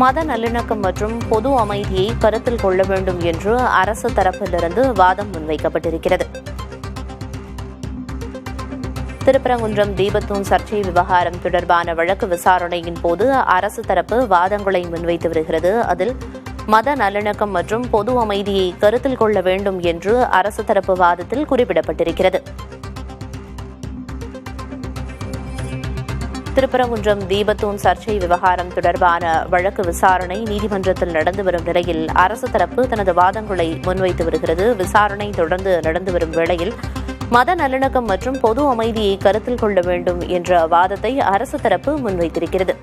மத நல்லிணக்கம் மற்றும் பொது அமைதியை கருத்தில் கொள்ள வேண்டும் என்று அரசு தரப்பிலிருந்து வாதம் முன்வைக்கப்பட்டிருக்கிறது. திருப்பரங்குன்றம் தீபத்தூண் சர்ச்சை விவகாரம் தொடர்பான வழக்கு விசாரணையின் போது அரசு தரப்பு வாதங்களை முன்வைத்து வருகிறது. அதில் மத நல்லிணக்கம் மற்றும் பொது அமைதியை கருத்தில் கொள்ள வேண்டும் என்று அரசு தரப்பு வாதத்தில் குறிப்பிடப்பட்டிருக்கிறது. திருப்பரங்குன்றம் தீபத்தூண் சர்ச்சை விவகாரம் தொடர்பான வழக்கு விசாரணை நீதிமன்றத்தில் நடந்து வரும் நிலையில் அரசு தரப்பு தனது வாதங்களை முன்வைத்து வருகிறது. விசாரணை தொடர்ந்து நடந்து வரும் வேளையில் மத நல்லிணக்கம் மற்றும் பொது அமைதியை கருத்தில் கொள்ள வேண்டும் என்ற வாதத்தை அரசு தரப்பு முன்வைத்திருக்கிறது.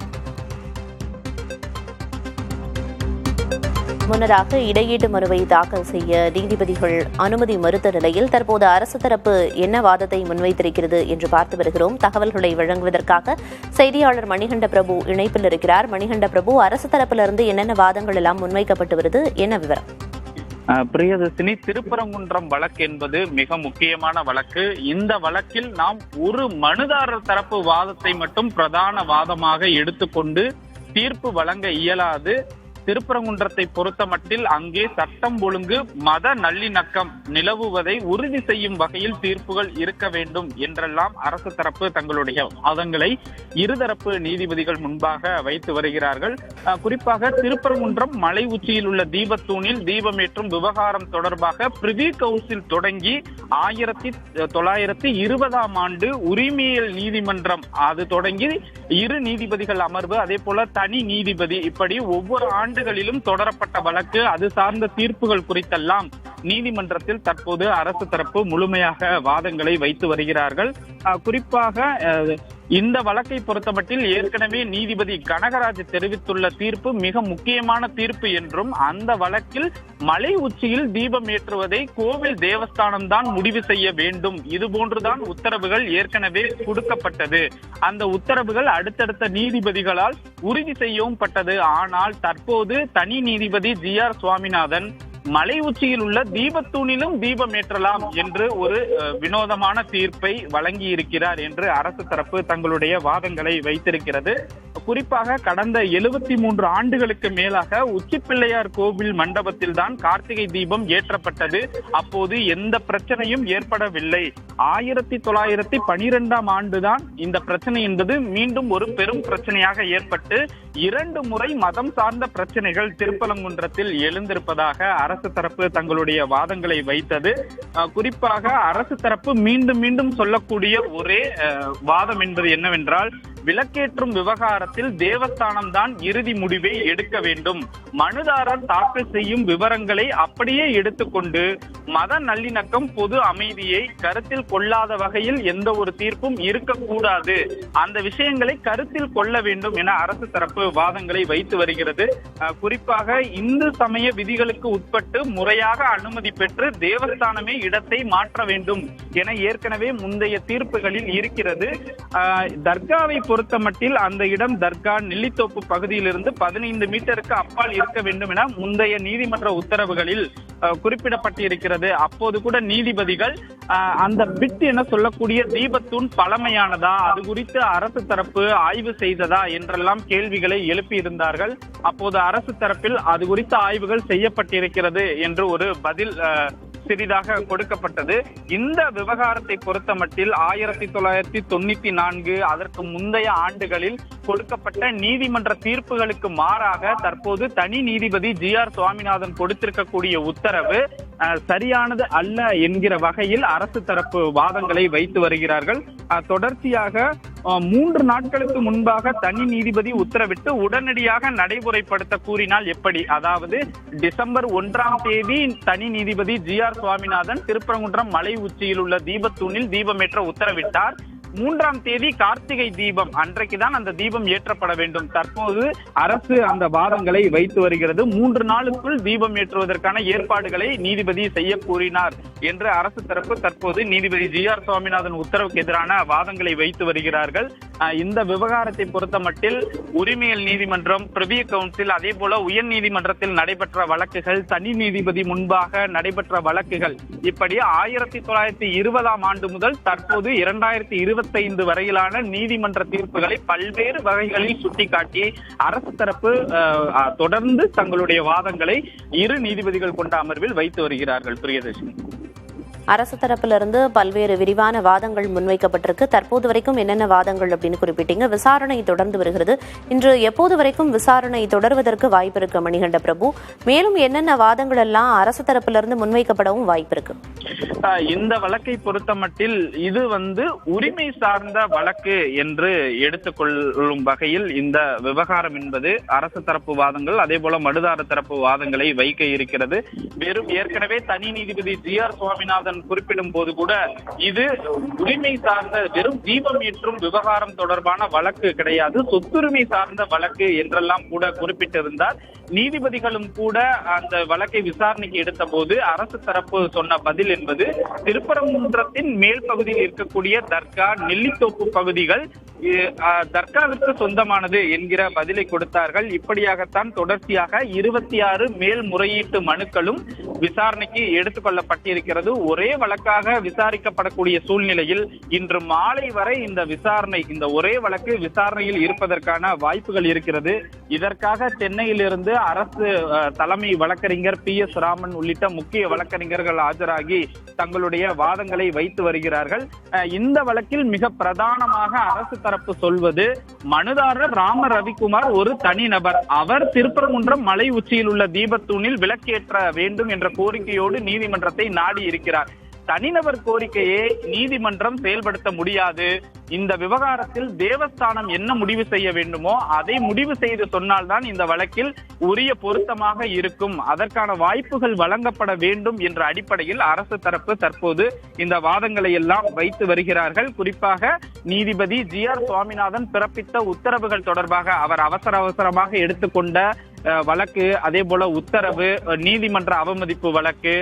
முன்னதாக இடையீட்டு மனுவை தாக்கல் செய்ய நீதிபதிகள் அனுமதி மறுத்த நிலையில் தற்போது அரசு தரப்பு என்ன வாதத்தை முன்வைத்திருக்கிறது என்று பார்த்து வருகிறோம். தகவல்களை வழங்குவதற்காக செய்தியாளர் மணிகண்ட பிரபு இணைப்பில் இருக்கிறார். மணிகண்ட பிரபு, அரசு தரப்பிலிருந்து என்னென்ன வாதங்கள் எல்லாம் முன்வைக்கப்பட்டு வருது, என்ன விவரம்? பிரியதர்சினி, திருப்பரங்குன்றம் வழக்கு என்பது மிக முக்கியமான வழக்கு. இந்த வழக்கில் நாம் ஒரு மனுதாரர் தரப்பு வாதத்தை மட்டும் பிரதான வாதமாக எடுத்துக்கொண்டு தீர்ப்பு வழங்க இயலாது. திருப்பரங்குன்றத்தை பொறுத்தமட்டில் அங்கே சட்டம் ஒழுங்கு மத நல்லிணக்கம் நிலவுவதை உறுதி செய்யும் வகையில் தீர்ப்புகள் இருக்க வேண்டும் என்றெல்லாம் அரசு தரப்பு தங்களுடைய வாதங்களை இருதரப்பு நீதிபதிகள் முன்பாக வைத்து வருகிறார்கள். குறிப்பாக திருப்பரங்குன்றம் மலை உச்சியில் உள்ள தீபத்தூணில் தீபமேற்றும் விவகாரம் தொடர்பாக பிரிவி கவுன்சில் தொடங்கி 1920ஆம் ஆண்டு உரிமையியல் நீதிமன்றம் அது தொடங்கி இரு நீதிபதிகள் அமர்வு, அதே போல தனி நீதிபதி, இப்படி ஒவ்வொரு ஆண்டுகளிலும் தொடரப்பட்ட வழக்கு, அது சார்ந்த தீர்ப்புகள் குறித்தெல்லாம் நீதிமன்றத்தில் தற்போது அரசு தரப்பு முழுமையாக வாதங்களை வைத்து வருகிறார்கள். குறிப்பாக இந்த வழக்கை பொறுத்தமட்டில் ஏற்கனவே நீதிபதி கனகராஜ் தெரிவித்துள்ள தீர்ப்பு மிக முக்கியமான தீர்ப்பு என்றும், அந்த வழக்கில் மலை உச்சியில் தீபம் ஏற்றுவதை கோவில் தேவஸ்தானம் தான் முடிவு செய்ய வேண்டும், இதுபோன்றுதான் உத்தரவுகள் ஏற்கனவே கொடுக்கப்பட்டது. அந்த உத்தரவுகள் அடுத்தடுத்த நீதிபதிகளால் உறுதி செய்யவும் பட்டது. ஆனால் தற்போது தனி நீதிபதி GR சுவாமிநாதன் மலை உச்சியில் உள்ள தீபத்தூணிலும் தீபம் ஏற்றலாம் என்று ஒரு வினோதமான தீர்ப்பை வழங்கி இருக்கிறார் என்று அரசு தரப்பு தங்களுடைய வாதங்களை வைத்திருக்கிறது. குறிப்பாக கடந்த 73 ஆண்டுகளுக்கு மேலாக உச்சிப்பிள்ளையார் கோவில் மண்டபத்தில் தான் கார்த்திகை தீபம் ஏற்றப்பட்டது. அப்போது எந்த பிரச்சனையும் ஏற்படவில்லை. 1912ஆம் ஆண்டுதான் இந்த பிரச்சனை என்பது மீண்டும் ஒரு பெரும் பிரச்சனையாக ஏற்பட்டு 2 முறை மதம் சார்ந்த பிரச்சனைகள் திருப்பரங்குன்றத்தில் எழுந்திருப்பதாக அரசு தரப்பு தங்களுடைய வாதங்களை வைத்தது. குறிப்பாக அரசு தரப்பு மீண்டும் மீண்டும் சொல்லக்கூடிய ஒரே வாதம் என்பது என்னவென்றால், விளக்கேற்றும் விவகாரத்தில் தேவஸ்தானம் தான் இறுதி முடிவை எடுக்க வேண்டும். மனுதாரர் தாக்கல் செய்யும் விவரங்களை அப்படியே எடுத்துக்கொண்டு மத நல்லிணக்கம் பொது அமைதியை கருத்தில் கொள்ளாத வகையில் எந்த ஒரு தீர்ப்பும் இருக்கக்கூடாது, அந்த விஷயங்களை கருத்தில் கொள்ள வேண்டும் என அரசு தரப்பு வாதங்களை வைத்து வருகிறது. குறிப்பாக இந்து சமய விதிகளுக்கு உட்பட்டு முறையாக அனுமதி பெற்று தேவஸ்தானமே இடத்தை மாற்ற வேண்டும் என ஏற்கனவே முந்தைய தீர்ப்புகளில் இருக்கிறது. தர்காவை பொறுத்தமட்டில் அந்த இடம் தர்கா நெல்லித்தோப்பு பகுதியிலிருந்து 15 மீட்டருக்கு அப்பால் இருக்க வேண்டும் என முந்தைய நீதிமன்ற உத்தரவுகளில் குறிப்பிடப்பட்டிருக்கிறது. அப்போது கூட நீதிபதிகள் அந்த பிட் என சொல்லக்கூடிய தீபத்தூண் பழமையானதா, அது குறித்து அரசு தரப்பு ஆய்வு செய்ததா என்றெல்லாம் கேள்விகளை எழுப்பியிருந்தார்கள். அப்போது அரசு தரப்பில் அது குறித்த ஆய்வுகள் செய்யப்பட்டிருக்கிறது என்று ஒரு பதில் சிறிதாக கொடுக்கப்பட்டது. இந்த விவகாரத்தை பொறுத்தமட்டில் 1994 அதற்கு முந்தைய ஆண்டுகளில் கொடுக்கப்பட்ட நீதிமன்ற தீர்ப்புகளுக்கு மாறாக தற்போது தனி நீதிபதி GR சுவாமிநாதன் கொடுத்திருக்கக்கூடிய உத்தரவு சரியானது அல்ல என்கிற வகையில் அரசு தரப்பு வாதங்களை வைத்து வருகிறார்கள். தொடர்ச்சியாக 3 நாட்களுக்கு முன்பாக தனி நீதிபதி உத்தரவிட்டு உடனடியாக நடைமுறைப்படுத்த கூறினால் எப்படி? அதாவது டிசம்பர் 1ஆம் தேதி தனி நீதிபதி GR சுவாமிநாதன் திருப்பரங்குன்றம் மலை உச்சியில் உள்ள தீபத்தூணில் தீபமேற்ற உத்தரவிட்டார். 3ஆம் தேதி கார்த்திகை தீபம் அன்றைக்குதான் அந்த தீபம் ஏற்றப்பட வேண்டும். தற்போது அரசு அந்த வாதங்களை வைத்து வருகிறது. 3 நாளுக்குள் தீபம் ஏற்றுவதற்கான ஏற்பாடுகளை நீதிபதி செய்ய கூறினார் என்று அரசு தரப்பு தற்போது நீதிபதி GR சுவாமிநாதன் உத்தரவுக்கு எதிரான வாதங்களை வைத்து வருகிறார்கள். இந்த விவகாரத்தை பொறுத்த மட்டில் உரிமையல் நீதிமன்றம், பிரிவியூ கவுன்சில், அதே போல உயர் நீதிமன்றத்தில் நடைபெற்ற வழக்குகள், தனி நீதிபதி முன்பாக நடைபெற்ற வழக்குகள், இப்படி 1920ஆம் ஆண்டு முதல் தற்போது 2025 வரையிலான நீதிமன்ற தீர்ப்புகளை பல்வேறு வகைகளில் சுட்டிக்காட்டி அரசு தரப்பு தொடர்ந்து தங்களுடைய வாதங்களை இரு நீதிபதிகள் கொண்ட அமர்வில் வைத்து வருகிறார்கள். பிரியதர்ஷினி, அரசு தரப்பிலிருந்து பல்வேறு விரிவான வாதங்கள் முன்வைக்கப்பட்டிருக்கு. தற்போது வரைக்கும் என்னென்ன வாதங்கள் அப்படின்னு குறிப்பிட்டீங்க. விசாரணை தொடர்ந்து வருகிறது. இன்று எப்போது வரைக்கும் விசாரணை தொடர்வதற்கு வாய்ப்பு இருக்கு மணிகண்ட பிரபு? மேலும் என்னென்ன வாதங்கள் எல்லாம் அரசு தரப்பிலிருந்து முன்வைக்கப்படவும் வாய்ப்பு இருக்கு? இந்த வழக்கை பொறுத்த மட்டில் இது உரிமை சார்ந்த வழக்கு என்று எடுத்துக்கொள்ளும் வகையில் இந்த விவகாரம் என்பது அரசு தரப்பு வாதங்கள், அதே போல மனுதாரர் தரப்பு வாதங்களை வைக்க இருக்கிறது. வெறும் ஏற்கனவே தனி நீதிபதி GR சுவாமிநாதன் குறிப்பிடும் போது கூட இது உரிமை சார்ந்த வெறும் தீபம் ஏற்றும் விவகாரம் தொடர்பான வழக்கு கிடையாது, சொத்துரிமை சார்ந்த வழக்கு என்றெல்லாம் கூட குறிப்பிட்டிருந்தார். நீதிபதிகளும் கூட அந்த வழக்கை விசாரணைக்கு எடுத்த போது அரசு தரப்பு சொன்ன பதில் என்பது திருப்பரங்குன்றத்தின் மேல் பகுதியில் இருக்கக்கூடிய தர்கா, நெல்லித்தோப்பு பகுதிகள் தர்காவிற்கு சொந்தமானது என்கிற பதிலை கொடுத்தார்கள். இப்படியாகத்தான் தொடர்ச்சியாக 26 மேல்முறையீட்டு மனுக்களும் விசாரணைக்கு எடுத்துக் கொள்ளப்பட்டிருக்கிறது. ஒரே வழக்காக விசாரிக்கப்படக்கூடிய சூழ்நிலையில் இன்று மாலை வரை இந்த ஒரே வழக்கு விசாரணையில் இருப்பதற்கான வாய்ப்புகள் இருக்கிறது. இதற்காக சென்னையிலிருந்து அரசு தலைமை வழக்கறிஞர் PS ராமன் உள்ளிட்ட முக்கிய வழக்கறிஞர்கள் ஆஜராகி தங்களுடைய வாதங்களை வைத்து வருகிறார்கள். இந்த வழக்கில் மிக பிரதானமாக அரசு தரப்பு சொல்வது, மனுதாரர் ராம ரவிக்குமார் ஒரு தனிநபர். அவர் திருப்பரங்குன்றம் மலை உச்சியில் உள்ள தீபத்தூணில் விளக்கேற்ற வேண்டும் என்ற கோரிக்கையோடு நீதிமன்றத்தை நாடி இருக்கிறார். தனிநபர் கோரிக்கையை நீதிமன்றம் செயல்படுத்த முடியாது. இந்த விவகாரத்தில் தேவஸ்தானம் என்ன முடிவு செய்ய வேண்டுமோ அதை முடிவு செய்து சொன்னால்தான் இந்த வழக்கில் உரிய பொருத்தமாக இருக்கும், அதற்கான வாய்ப்புகள் வழங்கப்பட வேண்டும் என்ற அடிப்படையில் அரசு தரப்பு தற்போது இந்த வாதங்களை எல்லாம் வைத்து வருகிறார்கள். குறிப்பாக நீதிபதி GR சுவாமிநாதன் பிறப்பித்த உத்தரவுகள் தொடர்பாக அவர் அவசரமாக எடுத்துக்கொண்ட வழக்கு, அதே போல உத்தரவு, நீதிமன்ற அவமதிப்பு வழக்கு,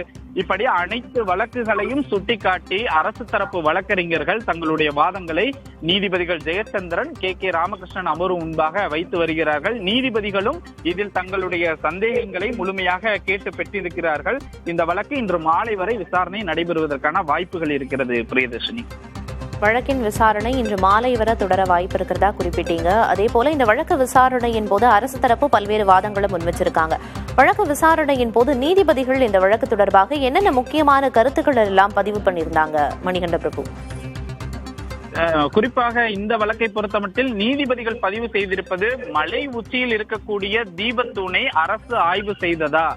இப்படி அனைத்து வழக்குகளையும் சுட்டிக்காட்டி அரசு தரப்பு வழக்கறிஞர்கள் தங்களுடைய வாதங்களை நீதிபதிகள் ஜெயச்சந்திரன், KK ராமகிருஷ்ணன் அமர்வு முன்பாக வைத்து வருகிறார்கள். நீதிபதிகளும் இதில் தங்களுடைய சந்தேகங்களை முழுமையாக கேட்டு பெற்றிருக்கிறார்கள். இந்த வழக்கு இன்று மாலை வரை விசாரணை நடைபெறுவதற்கான வாய்ப்புகள் இருக்கிறது. பிரியதர்ஷினி, வழக்கின் விசாரணை இன்று மாலை வரை தொடர வாய்ப்பு இருக்கிறதா குறிப்பிட்டீங்க. அதே போல இந்த வழக்கு விசாரணையின் போது அரசு தரப்பு பல்வேறு வாதங்களை முன் வச்சிருக்காங்க. வழக்கு விசாரணையின் போது நீதிபதிகள் இந்த வழக்கு தொடர்பாக என்னென்ன முக்கியமான கருத்துக்கள் எல்லாம் பதிவு பண்ணியிருந்தாங்க மணிகண்ட பிரபு? குறிப்பாக இந்த வழக்கை பொறுத்தமட்டில் நீதிபதிகள் பதிவு செய்திருப்பது, மலை உச்சியில் இருக்கக்கூடிய தீபத்தூணை அரசு ஆய்வு செய்ததா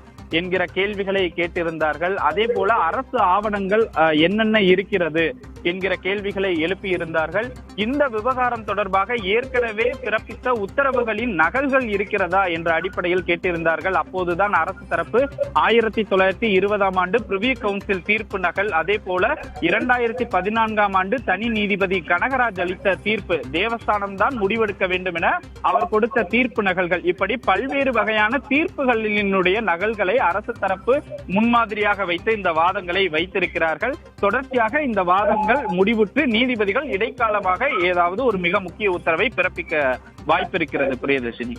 என்கிற கேள்விகளை கேட்டிருந்தார்கள். அதே போல அரசு ஆவணங்கள் என்னென்ன இருக்கிறது என்கிற கேள்விகளை எழுப்பியிருந்தார்கள். இந்த விவகாரம் தொடர்பாக ஏற்கனவே பிறப்பித்த உத்தரவுகளின் நகல்கள் இருக்கிறதா என்ற அடிப்படையில் கேட்டிருந்தார்கள். அப்போதுதான் அரசு தரப்பு 1920ஆம் ஆண்டு பிரிவியூ கவுன்சில் தீர்ப்பு நகல், அதே போல 2014ஆம் ஆண்டு தனி நீதிபதி கனகராஜ் அளித்த தீர்ப்பு, தேவஸ்தானம் தான் முடிவெடுக்க வேண்டும் என அவர் கொடுத்த தீர்ப்பு நகல்கள், இப்படி பல்வேறு வகையான தீர்ப்புகளினுடைய நகல்களை அரசு தரப்பு முன்மாதிரியாக வைத்து இந்த வாதங்களை வைத்திருக்கிறார்கள். தொடர்ச்சியாக இந்த வாதங்கள் முடிவுற்று நீதிபதிகள் இடைக்காலமாக ஏதாவது ஒரு மிக முக்கிய உத்தரவை பிறப்பிக்க வாய்ப்பிருக்கிறது. பிரியதர்ஷினி,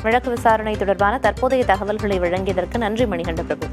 வழக்கு விசாரணை தொடர்பான தற்போதைய தகவல்களை வழங்கியதற்கு நன்றி மணிகண்ட பிரபு.